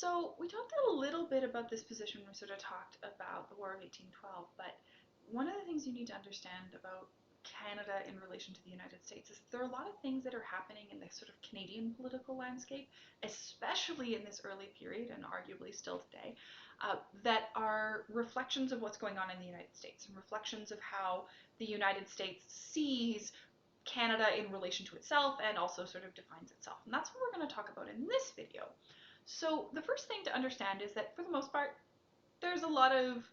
So we talked a little bit about this position when we sort of talked about the War of 1812, but one of the things you need to understand about Canada in relation to the United States is there are a lot of things that are happening in the sort of Canadian political landscape, especially in this early period and arguably still today, that are reflections of what's going on in the United States and reflections of how the United States sees Canada in relation to itself and also sort of defines itself. And that's what we're going to talk about in this video. So the first thing to understand is that for the most part, there's a lot of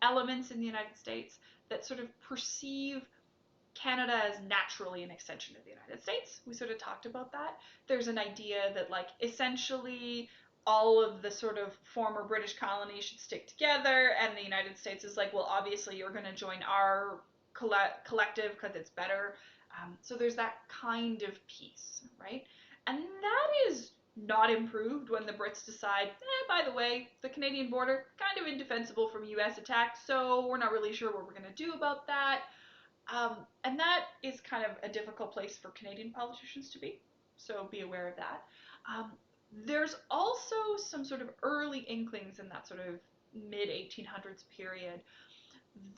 elements in the United States that sort of perceive Canada as naturally an extension of the United States. We sort of talked about that. There's an idea that like essentially all of the sort of former British colonies should stick together, and the United States is like, well, obviously you're going to join our collective because it's better. So there's that kind of piece, right? And that is not improved when the Brits decide, by the way, the Canadian border kind of indefensible from US attack, so we're not really sure what we're going to do about that. And that is kind of a difficult place for Canadian politicians to be, so be aware of that. Um, there's also some sort of early inklings in that sort of mid 1800s period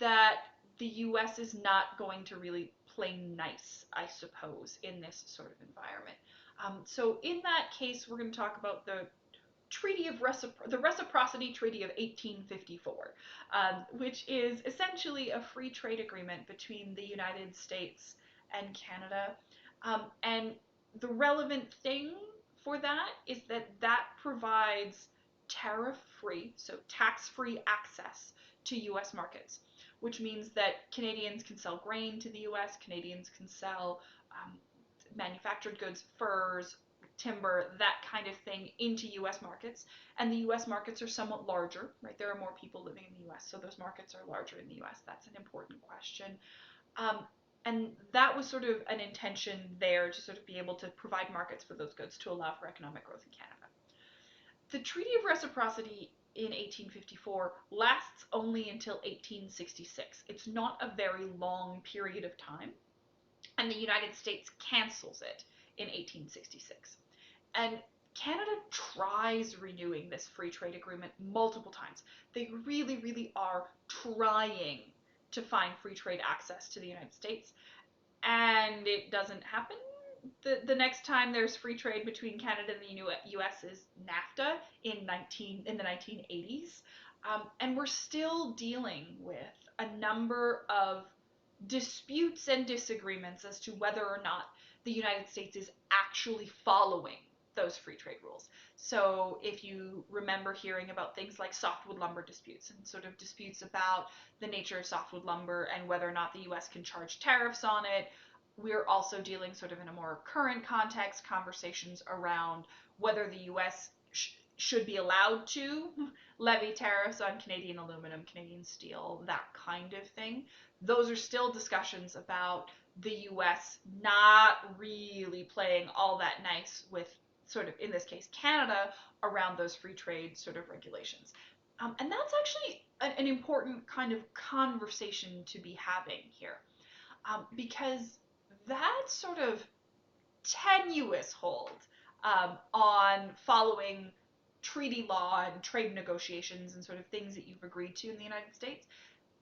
that the US is not going to really play nice, I suppose, in this sort of environment. So in that case, we're going to talk about the the Reciprocity Treaty of 1854, which is essentially a free trade agreement between the United States and Canada. And the relevant thing for that is that that provides tariff-free, so tax-free access to US markets, which means that Canadians can sell grain to the US, Canadians can sell manufactured goods, furs, timber, that kind of thing into US markets. And the US markets are somewhat larger, right? There are more people living in the US, so those markets are larger in the US. That's an important question. And that was sort of an intention there to sort of be able to provide markets for those goods to allow for economic growth in Canada. The Treaty of Reciprocity in 1854 lasts only until 1866. It's not a very long period of time, and the United States cancels it in 1866. And Canada tries renewing this free trade agreement multiple times. They really, really are trying to find free trade access to the United States, and it doesn't happen. The next time there's free trade between Canada and the U.S. is NAFTA in the 1980s, and we're still dealing with a number of disputes and disagreements as to whether or not the United States is actually following those free trade rules. So if you remember hearing about things like softwood lumber disputes and sort of disputes about the nature of softwood lumber and whether or not the US can charge tariffs on it, we're also dealing sort of in a more current context, conversations around whether the US should be allowed to levy tariffs on Canadian aluminum, Canadian steel, that kind of thing. Those are still discussions about the US not really playing all that nice with sort of, in this case, Canada around those free trade sort of regulations. And that's actually an important kind of conversation to be having here, because that sort of tenuous hold on following treaty law and trade negotiations and sort of things that you've agreed to in the United States,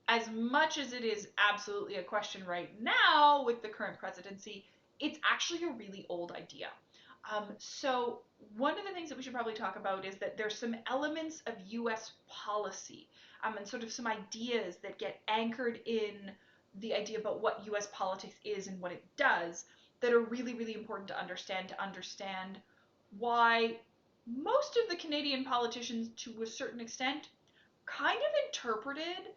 as much as it is absolutely a question right now with the current presidency, it's actually a really old idea. So one of the things that we should probably talk about is that there's some elements of US policy and sort of some ideas that get anchored in the idea about what US politics is and what it does that are really, really important to understand why most of the Canadian politicians, to a certain extent, kind of interpreted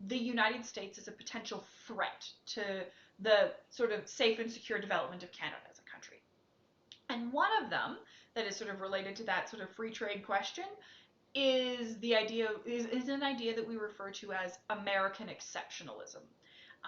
the United States as a potential threat to the sort of safe and secure development of Canada as a country. And one of them that is sort of related to that sort of free trade question is an idea that we refer to as American exceptionalism.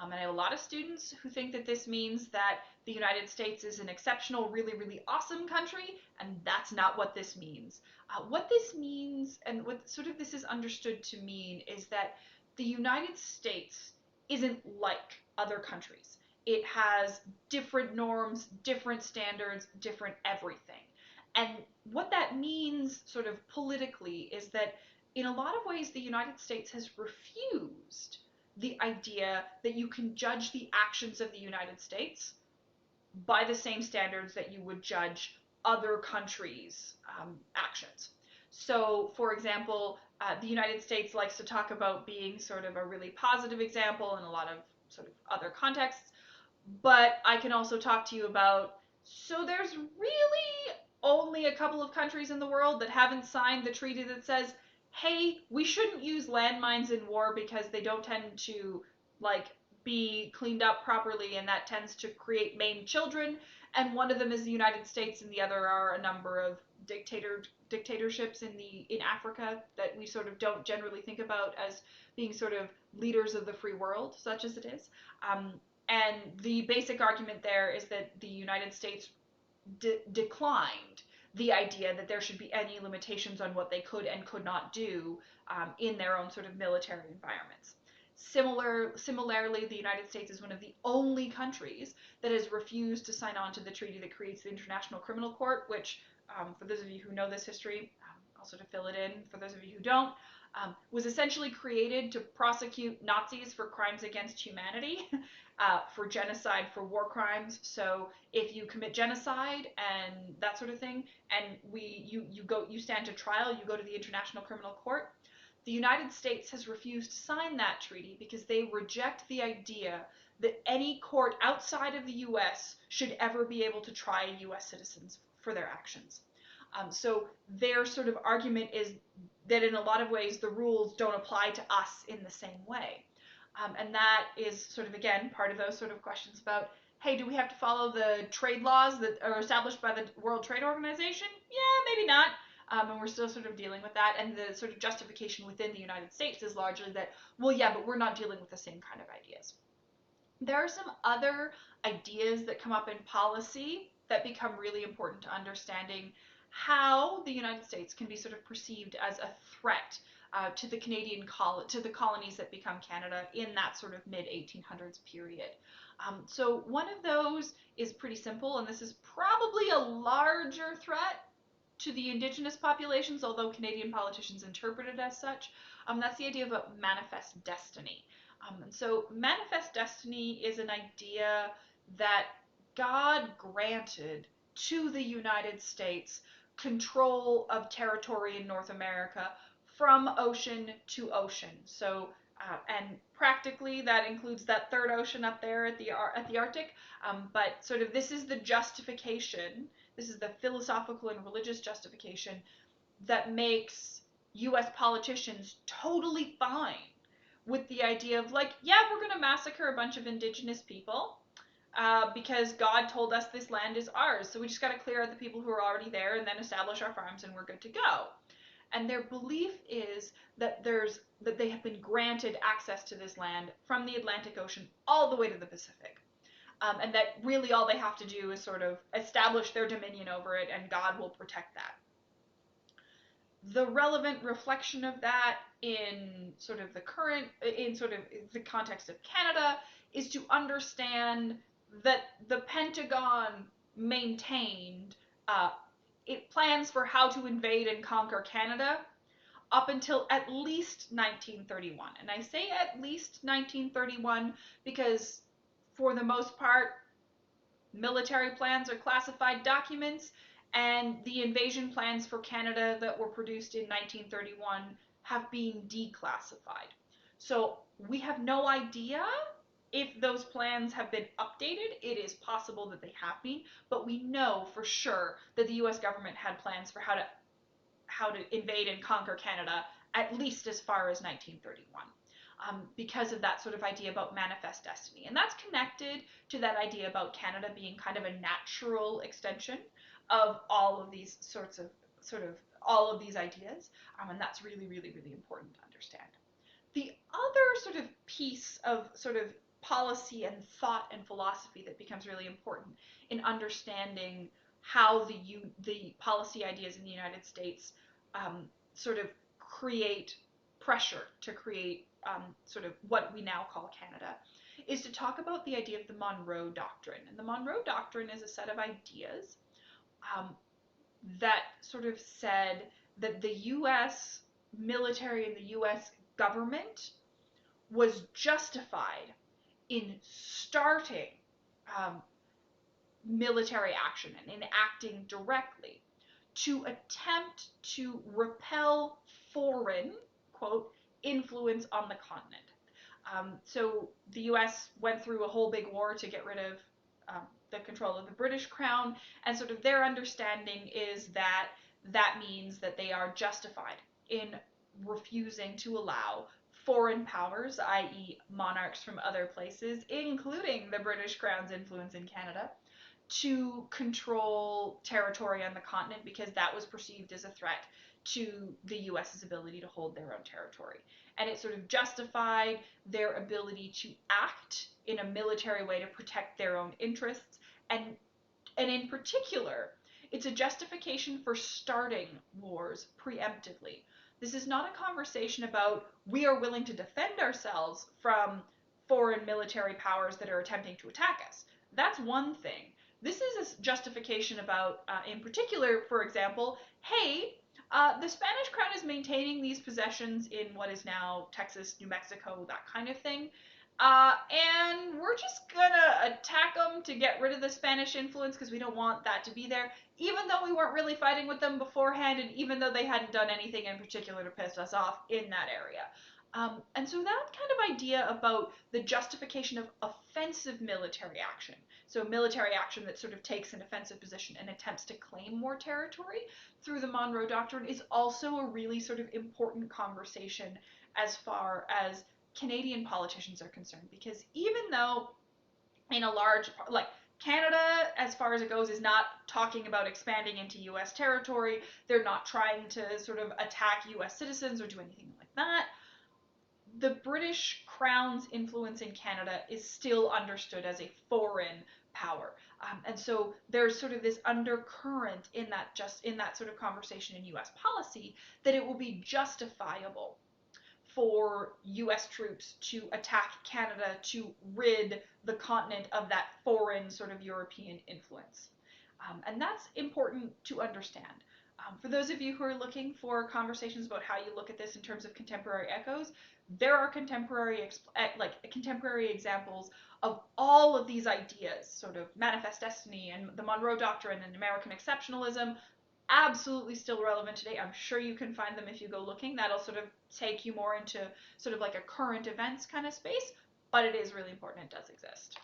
And I have a lot of students who think that this means that the United States is an exceptional, really, really awesome country, and that's not what this means. What this means, and what sort of this is understood to mean, is that the United States isn't like other countries. It has different norms, different standards, different everything. And what that means, sort of politically, is that in a lot of ways, the United States has refused the idea that you can judge the actions of the United States by the same standards that you would judge other countries' actions. So, for example, the United States likes to talk about being sort of a really positive example in a lot of sort of other contexts, but I can also talk to you about, so there's really only a couple of countries in the world that haven't signed the treaty that says, hey, we shouldn't use landmines in war because they don't tend to like be cleaned up properly, and that tends to create maimed children. And one of them is the United States, and the other are a number of dictatorships in Africa that we sort of don't generally think about as being sort of leaders of the free world, such as it is. And the basic argument there is that the United States declined the idea that there should be any limitations on what they could and could not do in their own sort of military environments. Similarly, the United States is one of the only countries that has refused to sign on to the treaty that creates the International Criminal Court, which, for those of you who know this history, I'll sort of fill it in for those of you who don't, was essentially created to prosecute Nazis for crimes against humanity, for genocide, for war crimes. So if you commit genocide and that sort of thing, and you stand to trial, you go to the International Criminal Court. The United States has refused to sign that treaty because they reject the idea that any court outside of the U.S. should ever be able to try U.S. citizens for their actions. So their sort of argument is that in a lot of ways the rules don't apply to us in the same way. And that is sort of, again, part of those sort of questions about, hey, do we have to follow the trade laws that are established by the World Trade Organization? Yeah, maybe not. And we're still sort of dealing with that. And the sort of justification within the United States is largely that, well, yeah, but we're not dealing with the same kind of ideas. There are some other ideas that come up in policy that become really important to understanding how the United States can be sort of perceived as a threat to the to the colonies that become Canada in that sort of mid 1800s period. So one of those is pretty simple, and this is probably a larger threat to the Indigenous populations, although Canadian politicians interpret it as such. That's the idea of a manifest destiny. And so manifest destiny is an idea that God granted to the United States control of territory in North America from ocean to ocean. So, and practically that includes that third ocean up there at the Arctic. But sort of this is the justification. This is the philosophical and religious justification that makes U.S. politicians totally fine with the idea of like, yeah, we're going to massacre a bunch of indigenous people because God told us this land is ours. So we just got to clear out the people who are already there and then establish our farms and we're good to go. And their belief is that they have been granted access to this land from the Atlantic Ocean all the way to the Pacific. And that really all they have to do is sort of establish their dominion over it, and God will protect that. The relevant reflection of that in sort of the context of Canada is to understand that the Pentagon maintained it plans for how to invade and conquer Canada up until at least 1931. And I say at least 1931 because for the most part, military plans are classified documents, and the invasion plans for Canada that were produced in 1931 have been declassified. So we have no idea if those plans have been updated. It is possible that they have been, but we know for sure that the US government had plans for how to invade and conquer Canada at least as far as 1931. Because of that sort of idea about manifest destiny. And that's connected to that idea about Canada being kind of a natural extension of all of these all of these ideas. And that's really, really, really important to understand. The other sort of piece of sort of policy and thought and philosophy that becomes really important in understanding how the policy ideas in the United States sort of create pressure to create sort of what we now call Canada, is to talk about the idea of the Monroe Doctrine. And the Monroe Doctrine is a set of ideas that sort of said that the US military and the US government was justified in starting um, military action and in acting directly to attempt to repel foreign, quote, influence on the continent. So the US went through a whole big war to get rid of the control of the British crown, and sort of their understanding is that that means that they are justified in refusing to allow foreign powers, i.e., monarchs from other places, including the British Crown's influence in Canada, to control territory on the continent because that was perceived as a threat to the US's ability to hold their own territory. And it sort of justified their ability to act in a military way to protect their own interests. And in particular, it's a justification for starting wars preemptively. This is not a conversation about we are willing to defend ourselves from foreign military powers that are attempting to attack us. That's one thing. This is a justification about, in particular, for example, hey, the Spanish crown is maintaining these possessions in what is now Texas, New Mexico, that kind of thing. And we're just gonna attack them to get rid of the Spanish influence because we don't want that to be there, even though we weren't really fighting with them beforehand, and even though they hadn't done anything in particular to piss us off in that area. And so that kind of idea about the justification of offensive military action, so military action that sort of takes an offensive position and attempts to claim more territory through the Monroe Doctrine, is also a really sort of important conversation as far as Canadian politicians are concerned, because even though in a large like Canada, as far as it goes, is not talking about expanding into US territory, they're not trying to sort of attack US citizens or do anything like that. The British Crown's influence in Canada is still understood as a foreign power. And so there's sort of this undercurrent in that sort of conversation in US policy that it will be justifiable for US troops to attack Canada to rid the continent of that foreign sort of European influence. And that's important to understand. For those of you who are looking for conversations about how you look at this in terms of contemporary echoes, there are contemporary examples of all of these ideas, sort of manifest destiny and the Monroe Doctrine and American exceptionalism, absolutely still relevant today. I'm sure you can find them if you go looking. That'll sort of take you more into sort of like a current events kind of space, but it is really important. It does exist.